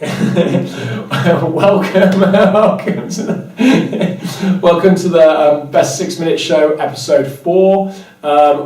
welcome to the Best 6 Minute Show, episode 4.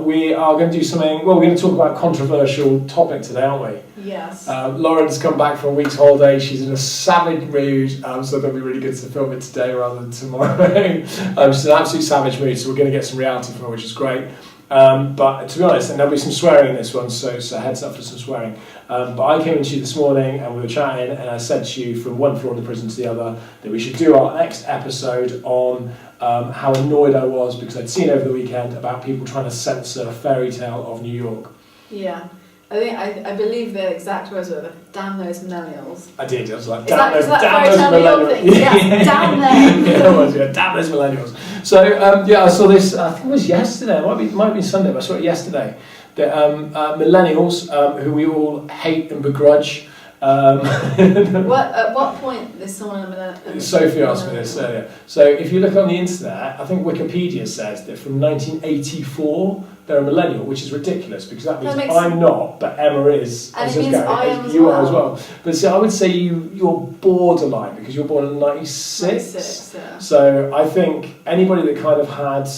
We are going to do something, we're going to talk about a controversial topic today, aren't we? Yes. Lauren's come back from a week's holiday. She's in a savage mood, so it'll be really good to film it today rather than tomorrow. She's in an absolute savage mood, so we're going to get some reality from her, which is great. But to be honest, and there'll be some swearing in this one, so heads up for some swearing. But I came into you this morning and we were chatting, and I said to you from one floor of the prison to the other that we should do our next episode on how annoyed I was because I'd seen over the weekend about people trying to censor Fairy Tale of New York. Yeah. I believe the exact words were, damn those millennials. I did, I was like, damn those millennials. Yes, damn them. Yeah, it was, yeah, damn those millennials. So, I saw this, I think it was yesterday, it might be Sunday, but I saw it yesterday, that millennials, who we all hate and begrudge. At what point is someone a millennial? Sophie asked me this earlier. So if you look on the internet, I think Wikipedia says that from 1984, they're a millennial, which is ridiculous because that means I'm not, but Emma is. And it means I am as you well. are as well. But see, I would say you're borderline because you're born in 96. 96, yeah. So I think anybody that kind of had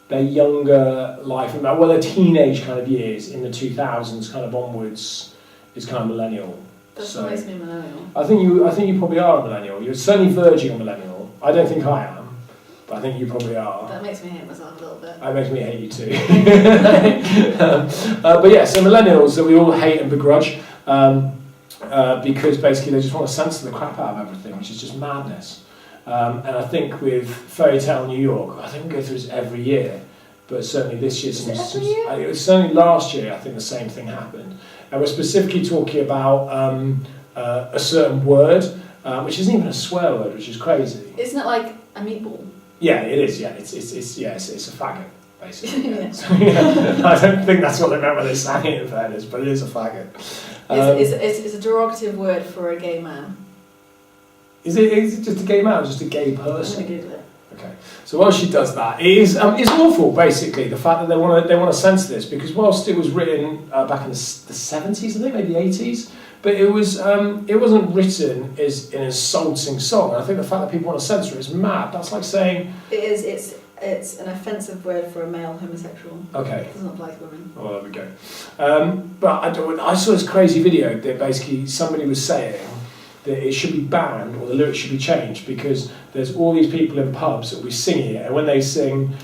their younger life, well, their teenage kind of years in the 2000s kind of onwards is kind of millennial. That's what makes me a millennial. I think you probbe are a millennial. You're certainly verging on millennial. I don't think I am, but I think you probably are. That makes me hate myself a little bit. That makes me hate you too. But yeah, so millennials that we all hate and begrudge because basically they just want to censor the crap out of everything, which is just madness. And I think with Fairy Tale New York, I think we go through this every year, but certainly this year, it was certainly last year, I think the same thing happened. And we're specifically talking about a certain word, which isn't even a swear word, which is crazy. Isn't it like a meatball? Yeah, it is. Yeah, it's a faggot, basically. Yeah. So, yeah, I don't think that's what they meant when they sang it, in fairness, but it is a faggot. It's a derogative word for a gay man. Is it just a gay man or just a gay person? I'm going to Google it. Okay, so while she does that, it's awful. Basically, the fact that they want to censor this because whilst it was written back in the 70s, I think maybe the 80s, but it wasn't written as an insulting song. And I think the fact that people want to censor it is mad. That's like saying it is. It's an offensive word for a male homosexual. Okay. It doesn't apply to women. Oh, there we go. But I saw this crazy video that basically somebody was saying that it should be banned or the lyrics should be changed because there's all these people in pubs that will be singing it, and when they sing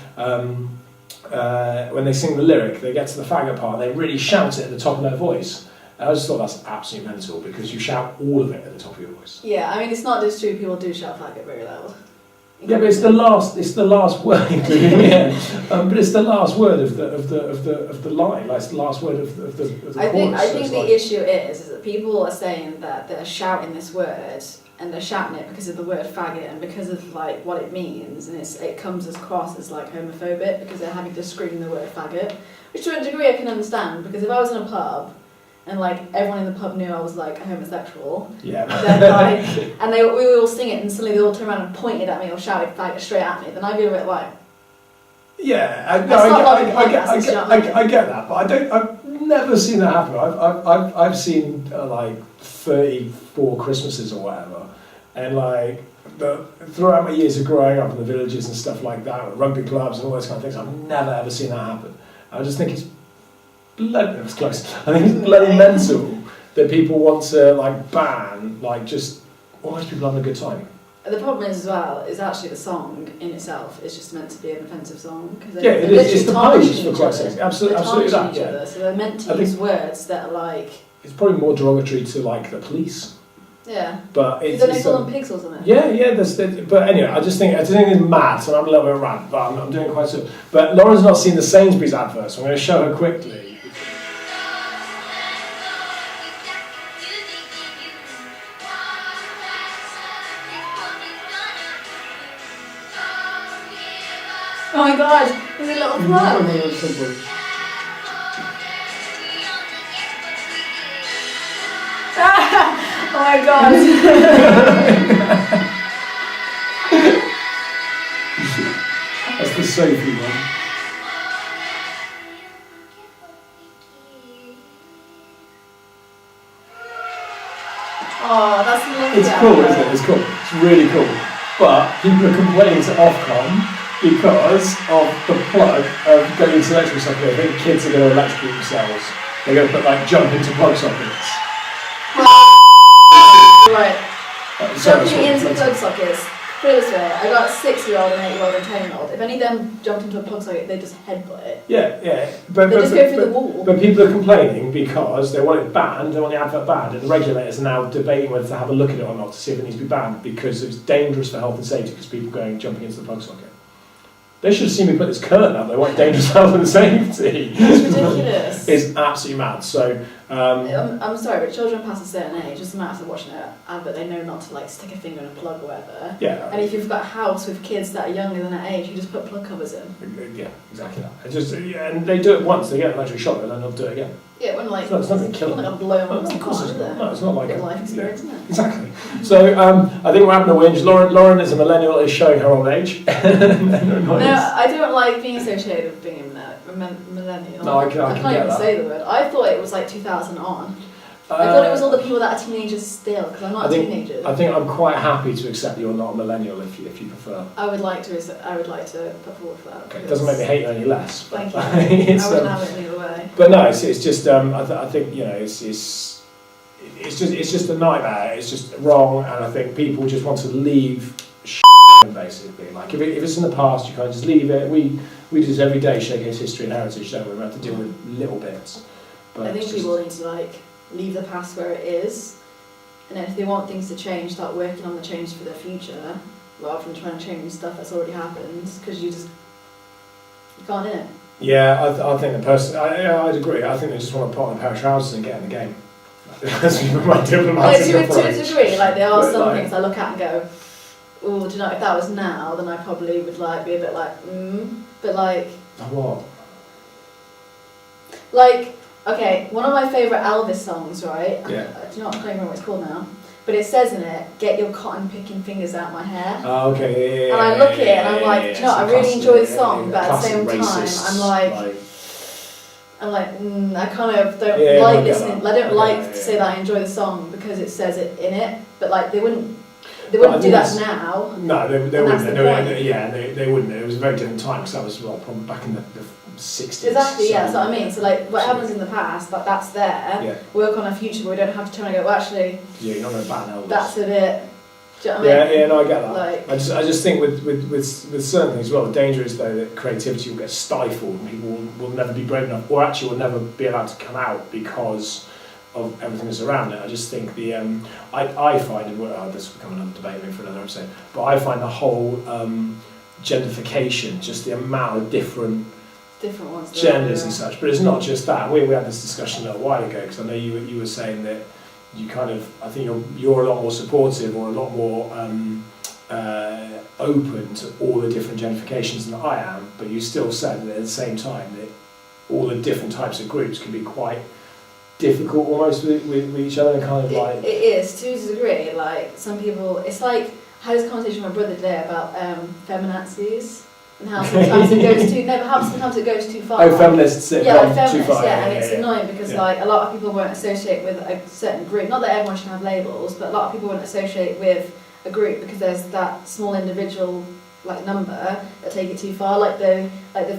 the lyric, they get to the faggot part and they really shout it at the top of their voice. And I just thought that's absolutely mental because you shout all of it at the top of your voice. Yeah, I mean it's not just true. People do shout faggot very loud. Yeah, but it's the last word, yeah. But it's the last word of the line. Like it's the last word of the chorus. I think the issue is that people are saying that they're shouting this word and they're shouting it because of the word faggot and because of like what it means, and it comes across as like homophobic because they're having to scream the word faggot, which to a degree I can understand because if I was in a pub and like everyone in the pub knew I was like a homosexual. Yeah. Then like, and we would all sing it, and suddenly they all turned around and pointed at me or shouted faggot straight at me. Then I'd be a bit like. Yeah, I get that, but I've never seen that happen. I've seen like 34 Christmases or whatever, and like throughout my years of growing up in the villages and stuff like that, rugby clubs and all those kind of things, I've never ever seen that happen. I just think it's. It was close. I think it's bloody mental that people want to like ban like just almost people having a good time. The problem is as well is actually the song in itself is just meant to be an offensive song because yeah, it is. It's the page for Christ's sake. Absolutely that. Each other, so they're meant to use words that are like. It's probably more derogatory to like the police. Yeah. But it's. Don't they call them pigs or something? Yeah. But anyway, I just think it's mad, so I'm a little bit rant, but I'm doing quite so. But Lauren's not seen the Sainsbury's advert, so I'm going to show her quickly. Oh my god, there's a little plug. Oh my god. That's the Sophie one. Oh, That's it's cool, isn't it? It's cool. It's really cool. But people are complaining to Ofcom because of the plug of going into electrical socket. I think kids are going to electrocute themselves. They're going to put jump into plug sockets. Right. Jumping into plug sockets. Put it this way, I got a 6-year-old, an 8-year-old, and a 10-year-old. If any of them jumped into a plug socket, they just headbutt it. Yeah. They just go through the wall. But people are complaining because they want it banned, they want the advert banned, and the regulators are now debating whether to have a look at it or not to see if it needs to be banned because it's dangerous for health and safety because people jumping into the plug socket. They should have seen me put this curtain up. They want dangerous health and safety. It's ridiculous. It's absolutely mad. So I'm sorry, but children past a certain age, just a matter of watching an advert, they know not to stick a finger in a plug or whatever. Yeah. And if you've got a house with kids that are younger than that age, you just put plug covers in. Yeah, exactly that. And they do it once. They get an electric shock, and then they'll do it again. Yeah, when it's not going to kill them. Like blow them up. Of course it's not. No, it's not like a life experience, isn't it? Exactly. So I think we're having a whinge. Lauren is a millennial, is showing her old age. No, I don't like being associated with being a millennial. No, I can't even that. say the word. I thought it was 2000 on. I thought it was all the people that are teenagers still, because I'm not a teenager. I think I'm quite happy to accept you're not a millennial if you prefer. I would like to put forward for that. Okay, it doesn't make me hate you any less. Thank you. I wouldn't have it either way. But no, it's just I think it's just a nightmare. It's just wrong, and I think people just want to leave basically. Like if it's in the past, you can't just leave it. We do this every day, showcase history and heritage, don't we? We have to deal with little bits. But I think people need to leave the past where it is, and if they want things to change, start working on the change for their future rather than trying to change stuff that's already happened, because you can't in it. Yeah, I think the person, I'd agree. I think they just want to put on a pair of trousers and get in the game. That's my diplomatic approach. To a degree, there are some things I look at and go, oh, do you know, if that was now, then I probably would be a bit but what? Okay, one of my favourite Elvis songs, right? Yeah. Do you know what, I can't remember what it's called now. But it says in it, get your cotton picking fingers out my hair. Oh, okay, yeah. And I look at it and I'm like, do you know what, I really enjoy the song, but at the same time, I kind of don't like listening. I don't like to say that I enjoy the song because it says it in it, but they wouldn't do that now. No, they wouldn't. They wouldn't. It was a very different time because that was probably back in the 60s. Exactly, yeah, that's what I mean. So what happens in the past, that's there. Yeah. Work on a future where we don't have to turn and go, well, actually, yeah, you're not going to ban Elvis. that's a bit. Do you know what I mean? Yeah, no, I get that. I just think with certain things as well, the danger is though that creativity will get stifled and people will never be brave enough, or actually will never be allowed to come out because of everything that's around it. I just think I find, this will become another debate maybe for another episode, but I find the whole gentrification, just the amount of different ones, genders and such, but it's not just that. We had this discussion a little while ago because I know you were saying that you I think you're a lot more supportive or a lot more open to all the different gentrifications than I am, but you still said that at the same time that all the different types of groups can be quite difficult almost with each other and it is, to a degree. Some people, it's I had this conversation with my brother today about feminazis. And how sometimes it goes sometimes it goes too far. Oh, feminists too far. And it's annoying because a lot of people won't associate with a certain group. Not that everyone should have labels, but a lot of people won't associate with a group because there's that small individual number that take it too far. The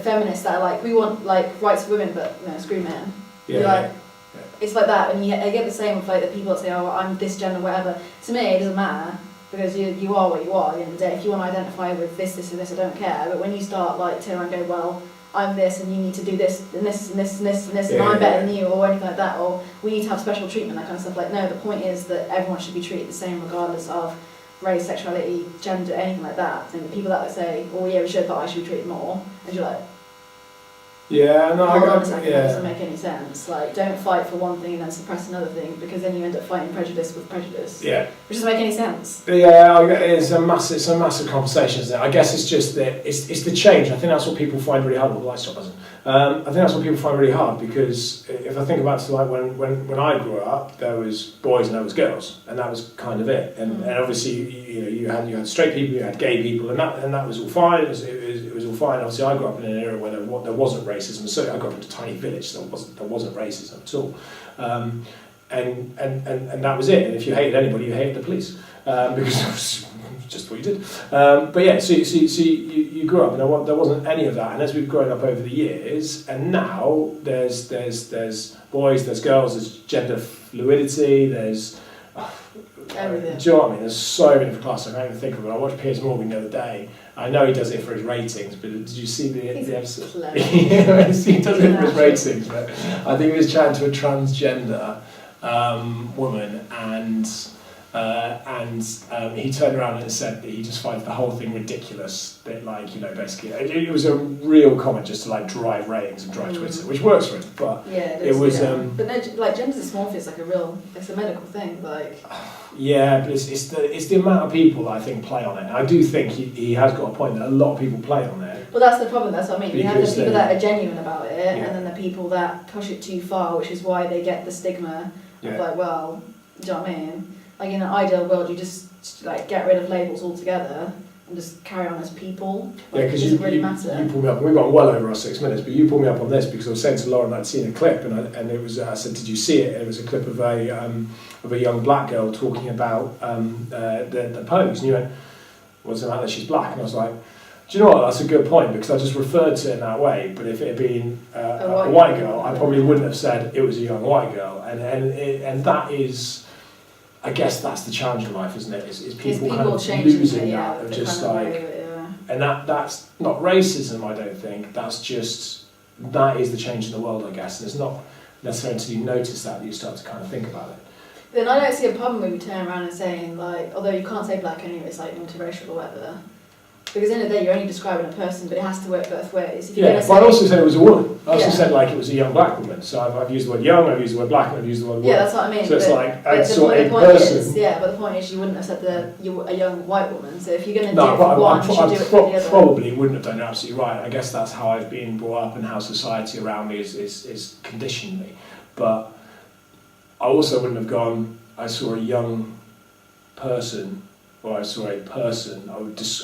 feminists that are we want rights for women, but screw men. Yeah. It's like that, and I get the same with the people that say, oh, I'm this gender, whatever. To me, it doesn't matter. Because you are what you are at the end of the day. If you want to identify with this and this, I don't care. But when you start turn around and go, well, I'm this and you need to do this and this and this and this and this and I'm better than you or anything like that, or we need to have special treatment, that kind of stuff. No, the point is that everyone should be treated the same regardless of race, sexuality, gender, anything like that. And the people that say, oh yeah, we should, but I should be treated more, and you're like, yeah, no, hold on a second, that doesn't make any sense. Don't fight for one thing and then suppress another thing, because then you end up fighting prejudice with prejudice. Yeah. Which doesn't make any sense. Yeah, it's a massive conversation, isn't it? I guess it's just that it's the change. I think that's what people find really hard. I think that's what people find really hard, because if I think about when I grew up, there was boys and there was girls, and that was kind of it. And obviously you had straight people, you had gay people, and that was all fine. It was all fine. Obviously, I grew up in an era where there wasn't racism. So I grew up in a tiny village. There wasn't racism at all. and that was it. And if you hated anybody, you hated the police because it was just what you did. But yeah, so you grew up, and there wasn't any of that. And as we've grown up over the years, and now there's boys, there's girls, there's gender fluidity, there's everything. Do you know what I mean? There's so many different classes. I can't even think of it. I watched Piers Morgan the other day. I know he does it for his ratings, but did you see the episode? He does it for his ratings, but I think he was chatting to a transgender woman, and he turned around and said that he just finds the whole thing ridiculous. That, like, you know, basically, it was a real comment just to like drive ratings and drive Twitter, which works for him. But yeah, it was. But no, like gender dysmorphia is like it's a medical thing, like. Yeah, but it's the amount of people that I think play on it. And I do think he has got a point that a lot of people play on it. Well, that's the problem. That's what I mean. You have the people that are genuine about it, yeah. and then the people that push it too far, which is why they get the stigma of like, well, do you know what I mean? Like in an ideal world, you just like get rid of labels altogether and just carry on as people. Like, yeah, because you pulled me up, and we've gone well over our 6 minutes, but you pulled me up on this because I was saying to Lauren I'd seen a clip, and it was I said, did you see it? And it was a clip of a young black girl talking about the pose, and you went, what's the matter? She's black, and I was like, do you know what? That's a good point, because I just referred to it in that way. But if it had been a white girl, I probably wouldn't have said it was a young white girl, and that is. I guess that's the challenge in life, isn't it? Is people kind of losing that of just like, and that's not racism. I don't think that is the change in the world. I guess, and it's not necessarily until you notice that you start to kind of think about it. Then I don't see a problem when you turn around and saying like, although you can't say black anyway, it's like multiracial or whatever. Because at the end of the day, you're only describing a person, but it has to work both ways. If you're yeah, but I also said it was a woman. I also said like it was a young black woman. So I've used the word young, I've used the word black, and I've used the word woman. Yeah, that's what I mean. So it's like I saw a point person. Is, yeah, but the point is you wouldn't have said you're a young white woman. So if you're going to no, do it for one, you should do it for the other. Probably wouldn't have done. You're absolutely right. I guess that's how I've been brought up and how society around me is conditioned me. But I also wouldn't have gone, I saw a young person, or I saw a person, I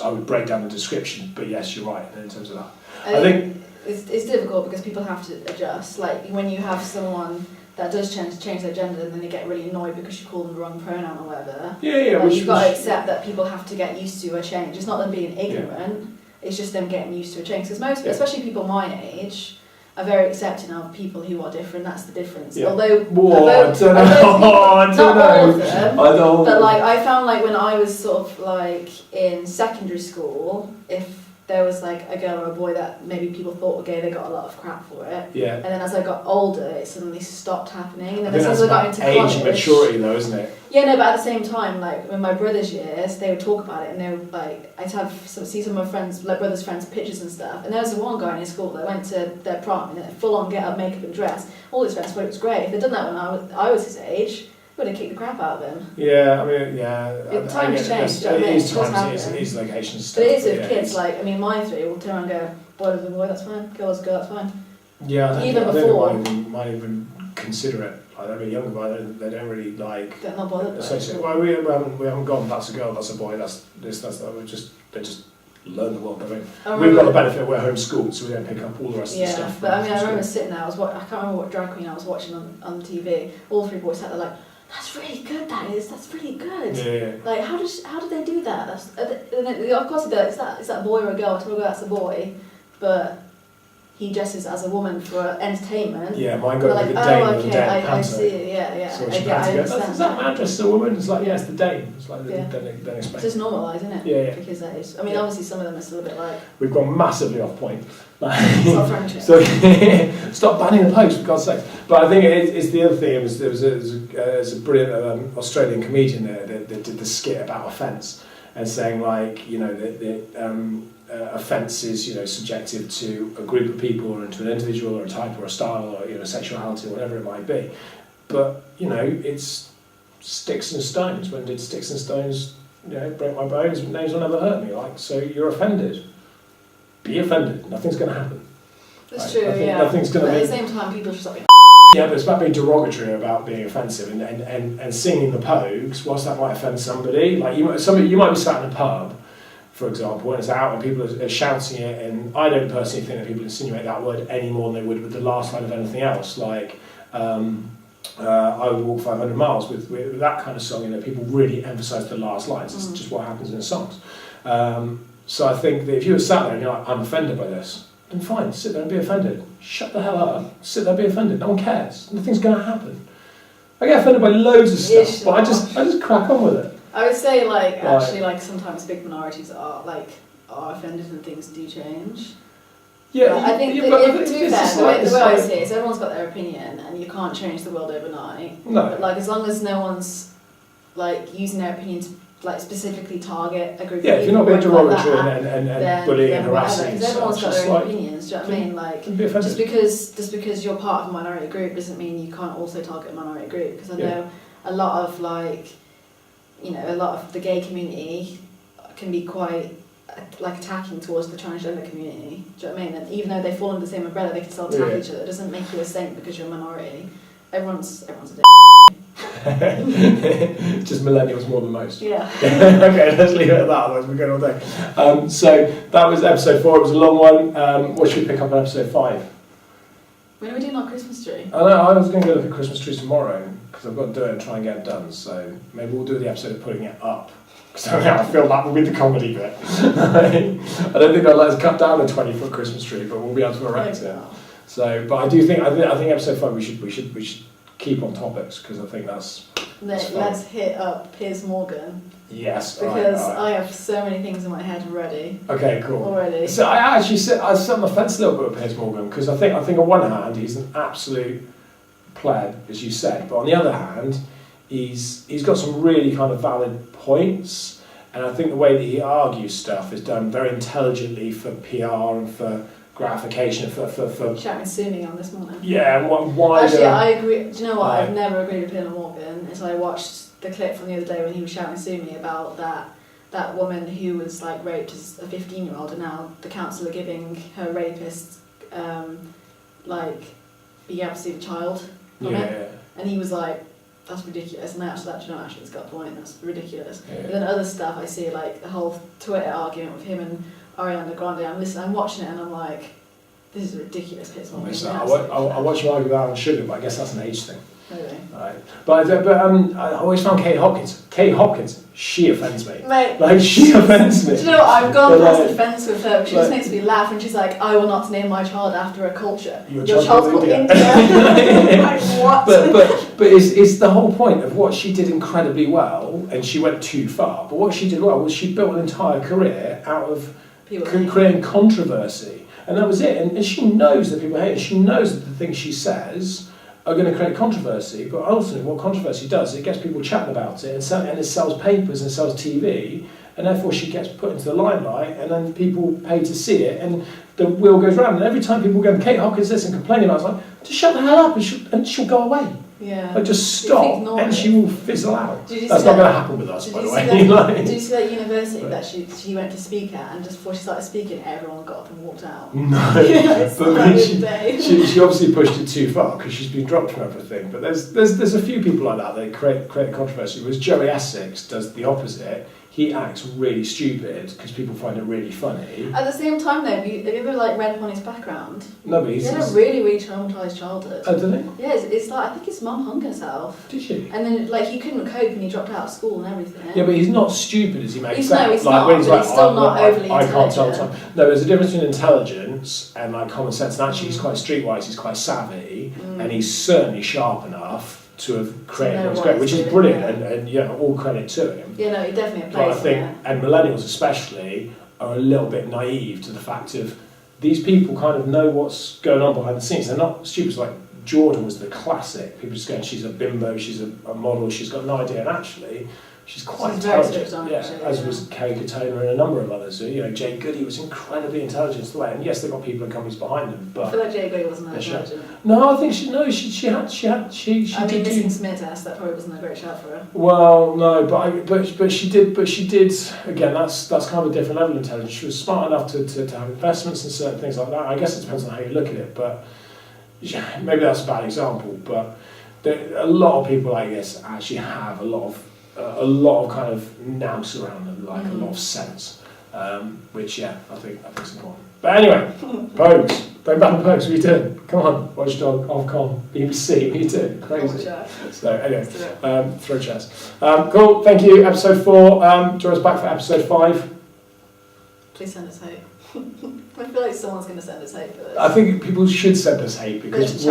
would break down the description, but yes, you're right in terms of that. I think it's difficult because people have to adjust. Like when you have someone that does change their gender, and then they get really annoyed because you call them the wrong pronoun or whatever. Yeah. Like, you've got to accept that people have to get used to a change. It's not them being ignorant. Yeah. It's just them getting used to a change. Because especially people my age, are very accepting of people who are different. That's the difference. Yeah. Although I don't know. Not all of them. I don't. But like I found like when I was sort of like in secondary school, if there was like a girl or a boy that maybe people thought were gay, they got a lot of crap for it. Yeah. And then as I got older, it suddenly stopped happening. And then as I got into college, age maturity though, isn't it? Yeah, no, but at the same time, like in my brother's years, they would talk about it, and they would like, I'd see some of my friends, like brother's friends' pictures and stuff. And there was one guy in his school that went to their prom in a full-on get-up, makeup and dress. All his friends thought it was great. If they'd done that when I was his age, would have kicked the crap out of him. Yeah, I mean, yeah. Times change, do you know what I mean? It is location stuff. But it is with kids, like, I mean, my three will turn around and go, boy is a boy, that's fine, girl is a girl, that's fine. Yeah, I even think before. I might even consider it. Like, they're really younger, but they don't really like. They're not bothered. Well, we haven't gone, that's a girl, that's a boy, that's this, that's that. They just learn the world. I mean, we've got the benefit, we're homeschooled, so we don't pick up all the rest of the stuff. Yeah, but I mean, I remember sitting there, I can't remember what drag queen I was watching on TV. All three boys sat there like, that's really good, that's really good. Yeah. Like, how did they do that? Of course they're like, is that a boy or a girl? I told her that's a boy, but he dresses as a woman for entertainment. Yeah, mine got like, the Dane and the Dane I see, yeah. So I understand. Is that man dressed as a woman? It's like, yeah, it's the Dane. It's like, yeah. Don't expect. It's just normalised, isn't it? Yeah. For kids that age. I mean, obviously some of them are still a bit like... We've gone massively off point. So stop banning the post, for God's sake. But I think it's the other thing. There was a brilliant Australian comedian there that did the skit about offence and saying, like, you know, offence is, you know, subjective to a group of people or to an individual or a type or a style or, you know, sexuality or whatever it might be. But, you know, it's sticks and stones. When did sticks and stones, you know, break my bones? Names will never hurt me. Like, so you're offended. Be offended. Nothing's going to happen. That's right? true, yeah. Nothing's going to be. At be. the same time, people just like. Yeah, but it's about being derogatory about being offensive and singing the Pogues. Whilst that might offend somebody, like you might be sat in a pub, for example, and it's out and people are shouting it, and I don't personally think that people insinuate that word any more than they would with the last line of anything else. Like, I Will Walk 500 Miles with that kind of song, you know, people really emphasise the last lines. It's just what happens in songs. So I think that if you were sat there and you're like, I'm offended by this, then fine, sit there and be offended. Shut the hell up, sit there and be offended. No one cares. Nothing's going to happen. I get offended by loads of stuff, but I just crack on with it. I would say, like, actually, like, sometimes big minorities are offended and things do change. Yeah, but I think, to be fair, the way I see it is everyone's got their opinion and you can't change the world overnight. No. But, like, as long as no one's, like, using their opinion to, like, specifically target a group of people. Yeah, if you're not being derogatory like and bullying and harassing. Because everyone's got their own opinions, do you know what I mean? Like, just because you're part of a minority group doesn't mean you can't also target a minority group. Because I know a lot of, like, you know, a lot of the gay community can be quite like attacking towards the transgender community. Do you know what I mean? And even though they fall under the same umbrella, they can still attack each other. It doesn't make you a saint because you're a minority. Everyone's a dick. Just millennials more than most. Yeah. Okay, let's leave it at that, otherwise we're going all day. So that was episode 4. It was a long one. What should we pick up on episode 5? When are we doing our Christmas tree? I know, I was going to go look at Christmas trees tomorrow because I've got to do it and try and get it done. So maybe we'll do the episode of putting it up. So I feel that will be the comedy bit. I don't think they'll let us cut down a 20-foot Christmas tree, but we'll be able to erect it. So, but I think episode 5 we should keep on topics because I think that's. Let's hit up Piers Morgan. Yes. Because I have so many things in my head already. Okay, cool. Already. So I sit on the fence a little bit with Piers Morgan because I think on one hand he's an absolute pleb, as you said, but on the other hand he's got some really kind of valid points, and I think the way that he argues stuff is done very intelligently for PR and for gratification, for Shouting sue me on this morning. Yeah, and why? Actually, I agree. Do you know what? I've never agreed with Piers Morgan. Is I watched the clip from the other day when he was shouting sue me about that woman who was like raped as a 15-year-old, and now the council are giving her rapist like being able to see the child from it. And he was like, that's ridiculous, and actually it's got a point, that's ridiculous. Yeah. But then other stuff I see, like the whole Twitter argument with him and Ariana Grande, I'm watching it and I'm like, this is ridiculous. I watch you argue about sugar, but I guess that's an age thing. Really? Right. But I always found Katie Hopkins, she offends me. Mate, like, she offends me. Do you know what? I've gone past the fence with her, but she just makes me laugh when she's like, I will not name my child after a culture. Your child's called India. Like, what? But it's the whole point of what she did incredibly well, and she went too far, but what she did well was she built an entire career out of creating controversy. And that was it. And she knows that people hate her. She knows that the things she says are going to create controversy, but ultimately what controversy does, it gets people chatting about it, and it sells papers and sells TV, and therefore she gets put into the limelight, and then people pay to see it, and the wheel goes round. And every time people go, Katie Hopkins this and complaining about it, it's like, just shut the hell up and she'll go away. Yeah. Like, just stop, and she will fizzle out. That's not going to happen with us, by the way. Did you see that university that she went to speak at, and just before she started speaking, everyone got up and walked out? No, but she obviously pushed it too far because she's been dropped from everything. But there's a few people like that create controversy. Whereas Joey Essex does the opposite. He acts really stupid because people find it really funny. At the same time, though, have you ever like read up on his background? No, but he had a really, really traumatised childhood. Oh, did he? Yeah, it's like, I think his mum hung herself. Did she? And then like he couldn't cope and he dropped out of school and everything. Yeah, but he's not stupid as he makes out. No, he's not. When he's like, still not overly I can't tell time. No, there's a difference between intelligence and like common sense. And actually, he's quite streetwise. He's quite savvy, and he's certainly sharp enough to have created what's great, which is brilliant, and yeah, all credit to him. Yeah, no, he definitely But I think, and millennials especially, are a little bit naive to the fact of these people kind of know what's going on behind the scenes. They're not stupid. Like Jordan was the classic. People just going, she's a bimbo, she's a model, she's got no idea, and actually she's quite intelligent. As was Kerry Katona and a number of others. So, Jay Goody was incredibly intelligent the way, and yes, they've got people and companies behind them. But I feel like Jay Goody wasn't that intelligent. No, I think she did. Missing smear test. That probably wasn't a great shout for her. Well, no, but she did. Again, that's kind of a different level of intelligence. She was smart enough to have investments and certain things like that. I guess it depends on how you look at it, but maybe that's a bad example. But a lot of people, I guess, actually have a lot of kind of nous around them, like a lot of sense. which I think is important. But anyway, Pogues. Don't ban the Pogues. What are you doing? Come on, Watchdog, Ofcom, BBC. What are you doing? Crazy. So anyway, throw chairs. Cool. Thank you. Episode 4. Join us back for episode 5. Please send us hate. I feel like someone's going to send us hate for this. I think people should send us hate because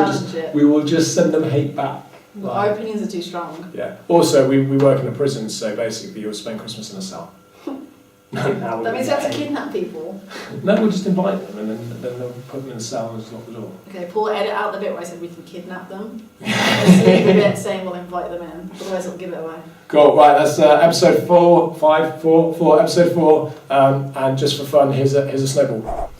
we will just send them hate back. Our opinions are too strong. Yeah. Also, we work in a prison, so basically you'll spend Christmas in a cell. That means you have to kidnap people. No, we'll just invite them and then they'll put them in a cell and just lock the door. Okay, Paul, edit out the bit where I said we can kidnap them. Just leave the bit saying we'll invite them in, otherwise it'll give it away. Cool, right, that's episode 4, episode 4, and just for fun, here's a snowball.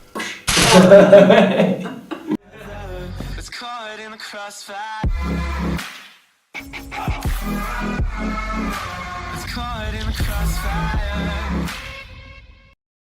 It's caught in the crossfire. It's caught in the crossfire.